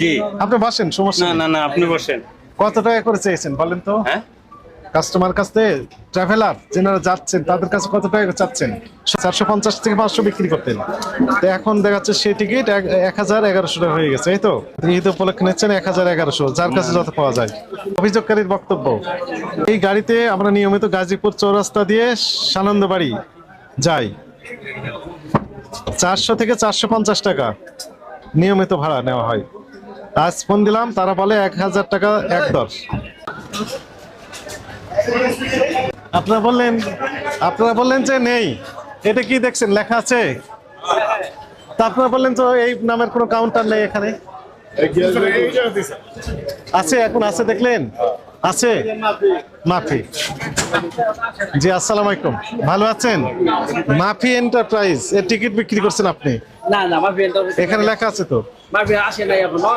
জি। আপনি বসেন, সমস্যা না নেই। না না, আপনি বসেন। কত টাকা করে চেয়েছেন বলেন তো? হ্যাঁ, কাস্টমার কাছে, ট্রাভেলার যারা যাচ্ছেন তাদের কাছে কত টাকা চাচ্ছেন? 450 থেকে 500 বিক্রি করতেন, তো এখন দেখা যাচ্ছে সেই টিকিট 1100 টাকা হয়ে গেছে, এই তো। ঈদ উপলক্ষে নিচ্ছেন 1100, যার কাছে যত পাওয়া যায়। অভিযোগকারীর বক্তব্য, এই গাড়িতে আমরা নিয়মিত গাজীপুর চৌরাস্তা দিয়ে সানন্দবাড়ি যাই, 400 থেকে 450 টাকা নিয়মিত ভাড়া নেওয়া হয়। আজ ফোন দিলাম, তারা বলে 1000 টাকা একদর। আপনারা বললেন যে নেই, এটা কি দেখছেন লেখা আছে? তা আপনারা বললেন তো এই নামের কোনো কাউন্টার নেই এখানে। আছে, এখন আছে, দেখলেন আছে। মাফি, জি আসসালামু আলাইকুম, ভালো আছেন? মাফি এন্টারপ্রাইজ এর টিকিট বিক্রি করছেন আপনি? না না, মাফি এখানে লেখা আছে তো। মাফি আসে নাই এখনো।